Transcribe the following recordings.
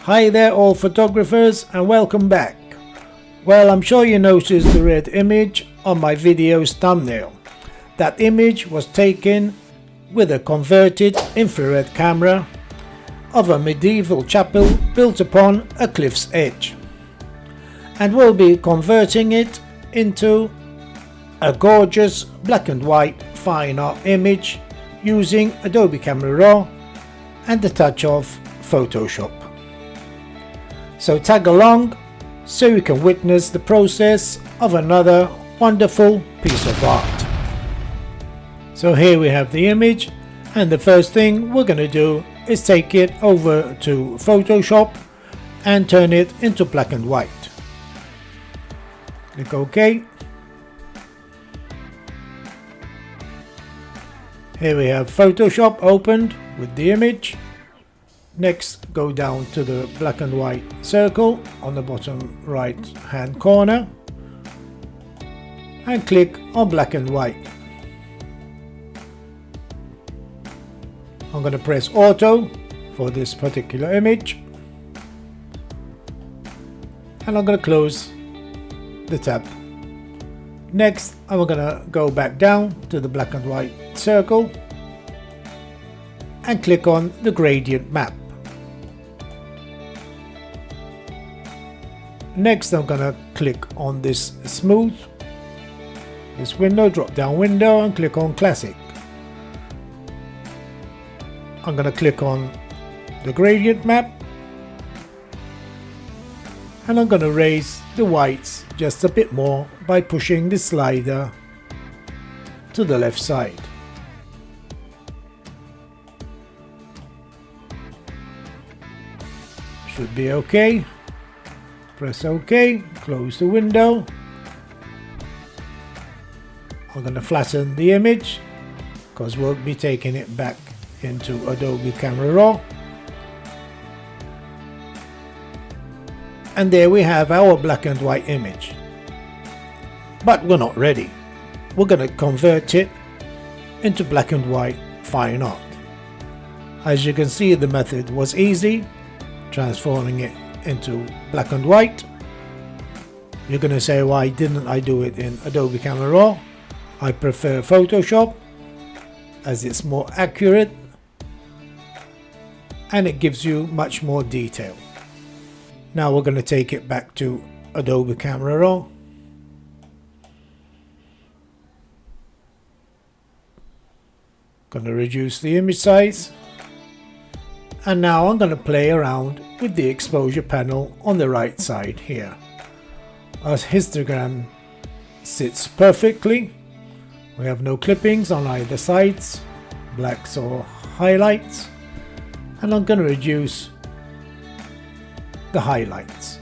Hi there all photographers and welcome back. Well, I'm sure you noticed the red image on my video's thumbnail. That image was taken with a converted infrared camera of a medieval chapel built upon a cliff's edge, and we'll be converting it into a gorgeous black and white fine art image using Adobe Camera Raw and a touch of Photoshop. So tag along so you can witness the process of another wonderful piece of art. So here we have the image, and the first thing we're going to do is take it over to Photoshop and turn it into black and white. Click OK. Here we have Photoshop opened with the image. Next, go down to the black and white circle on the bottom right hand corner and click on black and white. I'm going to press auto for this particular image, and I'm going to close the tab. Next, I'm going to go back down to the black and white circle and click on the gradient map. Next, I'm going to click on this smooth, this window, drop down window, and click on classic. I'm going to click on the gradient map, and I'm going to raise the whites just a bit more by pushing the slider to the left side. Should be okay. Press OK, close the window. I'm going to flatten the image because we'll be taking it back into Adobe Camera Raw. And there we have our black and white image. But we're not ready. We're going to convert it into black and white fine art. As you can see, the method was easy, transforming it into black and white. You're going to say, why didn't I do it in Adobe Camera Raw? I prefer Photoshop as it's more accurate and it gives you much more detail. Now we're going to take it back to Adobe Camera Raw. Going to reduce the image size. And now I'm going to play around with the exposure panel on the right side here. Our histogram sits perfectly. We have no clippings on either sides, blacks or highlights. And I'm going to reduce the highlights.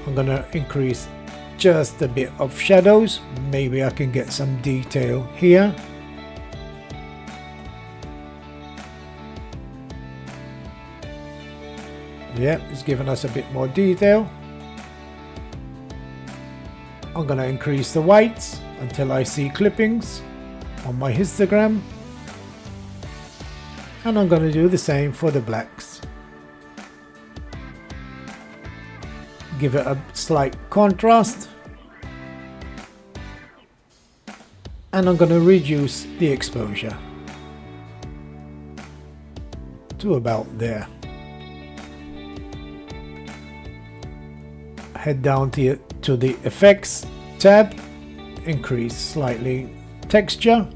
I'm going to increase just a bit of shadows. Maybe I can get some detail here. Yeah, it's giving us a bit more detail. I'm going to increase the whites until I see clippings on my histogram. And I'm going to do the same for the blacks. Give it a slight contrast. And I'm going to reduce the exposure to about there. Head down to the effects tab, increase slightly texture,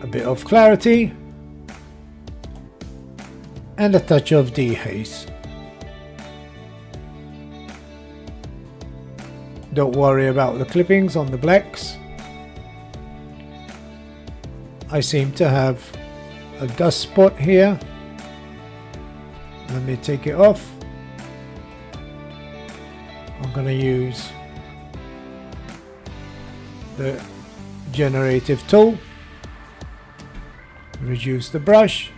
a bit of clarity, and a touch of dehaze. Don't worry about the clippings on the blacks. I seem to have a dust spot here. Let me take it off. I'm going to use the generative tool. Reduce the brush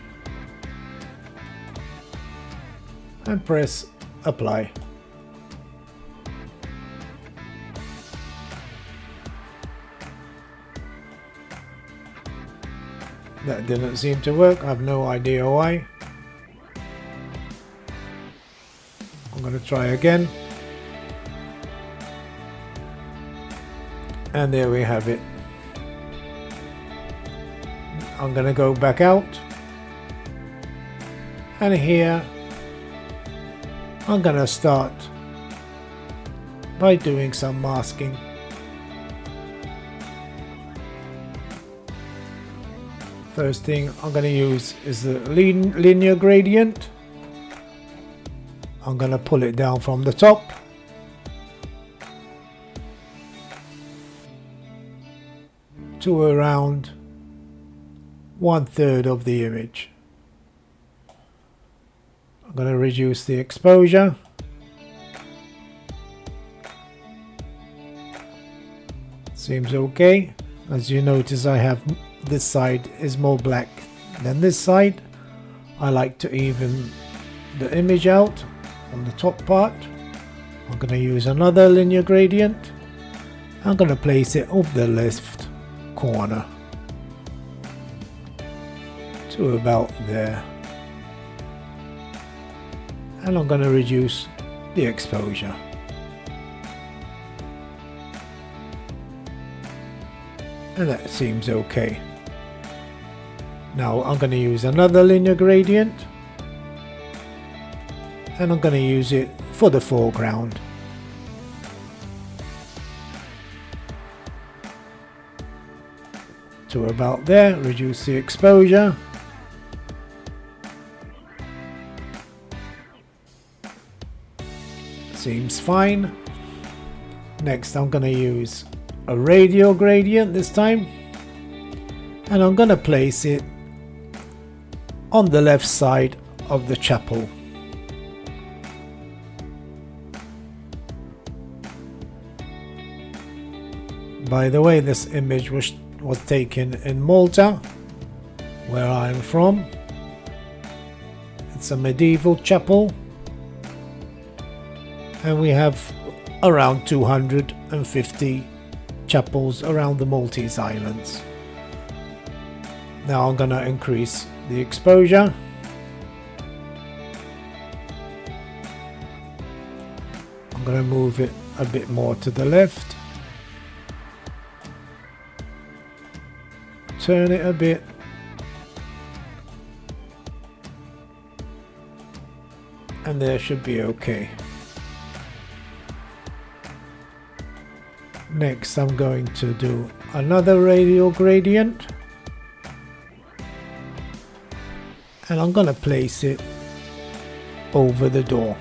and press apply. That didn't seem to work. I have no idea why. I'm going to try again. And there we have it. I'm going to go back out. And here I'm going to start by doing some masking. First thing I'm going to use is the linear gradient. I'm going to pull it down from the top. To around 1/3 of the image. I'm going to reduce the exposure. Seems okay. As you notice, I have this side is more black than this side. I like to even the image out on the top part. I'm going to use another linear gradient. I'm going to place it off the left corner to about there. And I'm going to reduce the exposure. And that seems okay. Now I'm going to use another linear gradient, and I'm going to use it for the foreground. To about there, reduce the exposure. Seems fine. Next I'm going to use a radial gradient this time, and I'm going to place it on the left side of the chapel. By the way, this image was taken in Malta, where I'm from. It's a medieval chapel, and we have around 250 chapels around the Maltese Islands. Now I'm going to increase the exposure. I'm going to move it a bit more to the left. Turn it a bit. And there should be okay. Next I'm going to do another radial gradient, and I'm going to place it over the door.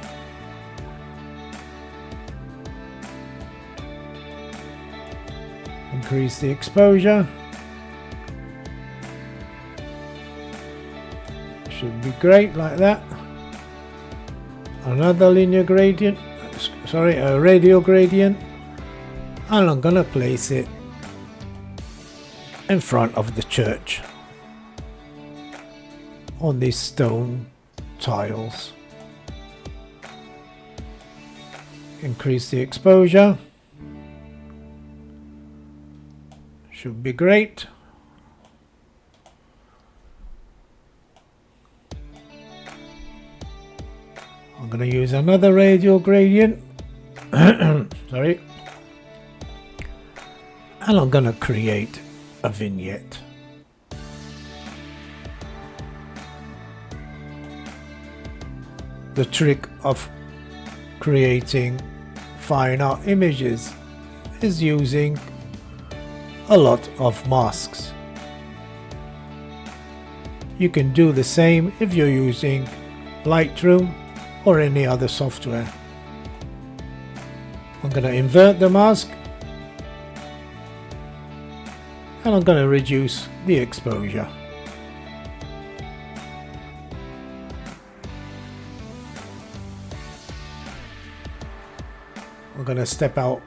Increase the exposure. Should be great like that. Another linear gradient, sorry, a radial gradient. And I'm going to place it in front of the church on these stone tiles. Increase the exposure. Should be great. I'm going to use another radial gradient. Sorry. And I'm going to create a vignette. The trick of creating fine art images is using a lot of masks. You can do the same if you're using Lightroom or any other software. I'm going to invert the mask, and I'm going to reduce the exposure. I'm going to step out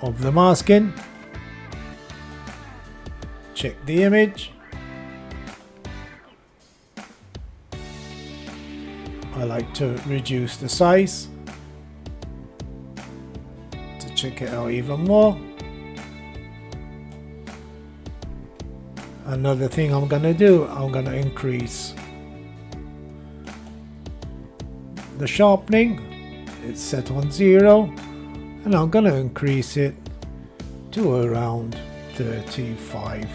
of the masking, check the image. I like to reduce the size to check it out even more. Another thing I'm gonna do, I'm gonna increase the sharpening. It's set on 0, and I'm gonna increase it to around 35.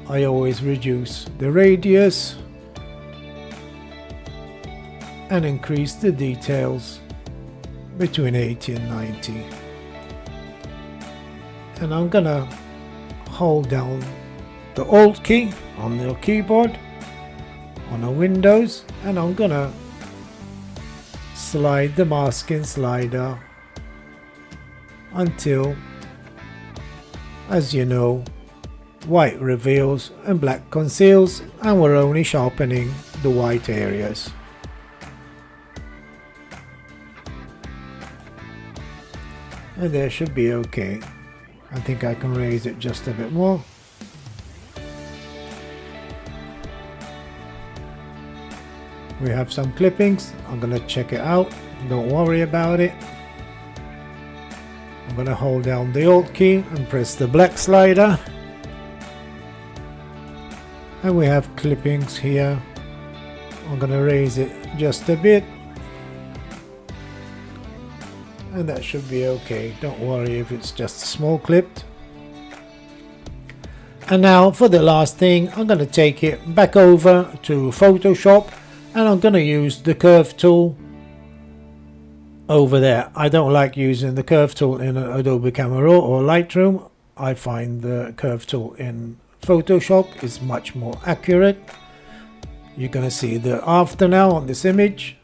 I always reduce the radius and increase the details between 80 and 90. And I'm gonna hold down the Alt key on the keyboard on a Windows, and I'm gonna slide the masking slider until, as you know, white reveals and black conceals, and we're only sharpening the white areas. And there should be okay. I think I can raise it just a bit more. We have some clippings. I'm gonna check it out. Don't worry about it. I'm gonna hold down the Alt key and press the black slider. And we have clippings here. I'm gonna raise it just a bit. And that should be okay. Don't worry if it's just small clipped. And now for the last thing, I'm going to take it back over to Photoshop, and I'm going to use the curve tool over there. I don't like using the curve tool in Adobe Camera Raw or Lightroom. I find the curve tool in Photoshop is much more accurate. You're going to see the after now on this image.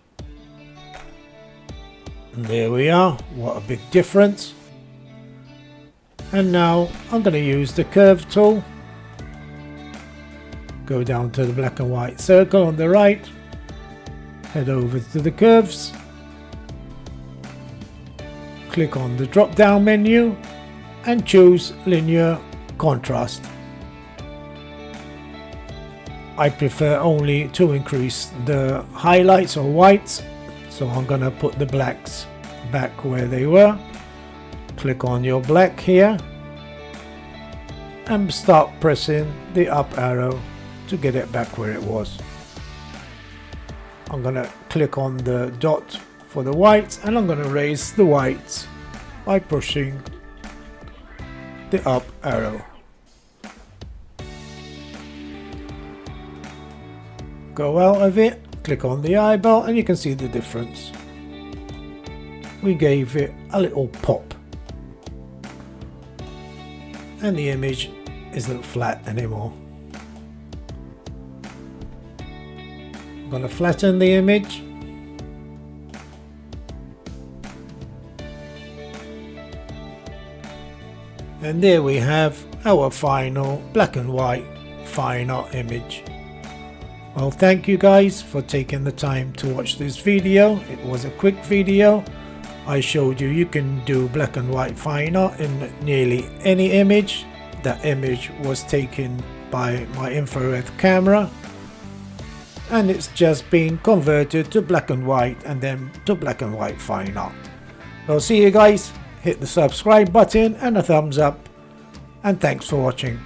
And there we are. What a big difference. And now I'm going to use the curve tool. Go down to the black and white circle on the right. Head over to the curves. Click on the drop down menu and choose linear contrast. I prefer only to increase the highlights or whites. So I'm going to put the blacks back where they were. Click on your black here and start pressing the up arrow to get it back where it was. I'm going to click on the dot for the whites, and I'm going to raise the whites by pushing the up arrow. Go out of it. Click on the eyeball and you can see the difference. We gave it a little pop. And the image isn't flat anymore. I'm going to flatten the image. And there we have our final black and white fine art image. Well, thank you guys for taking the time to watch this video. It was a quick video. I showed you can do black and white fine art in nearly any image. That image was taken by my infrared camera, and it's just been converted to black and white and then to black and white fine art. Well, see you guys. Hit the subscribe button and a thumbs up, and thanks for watching.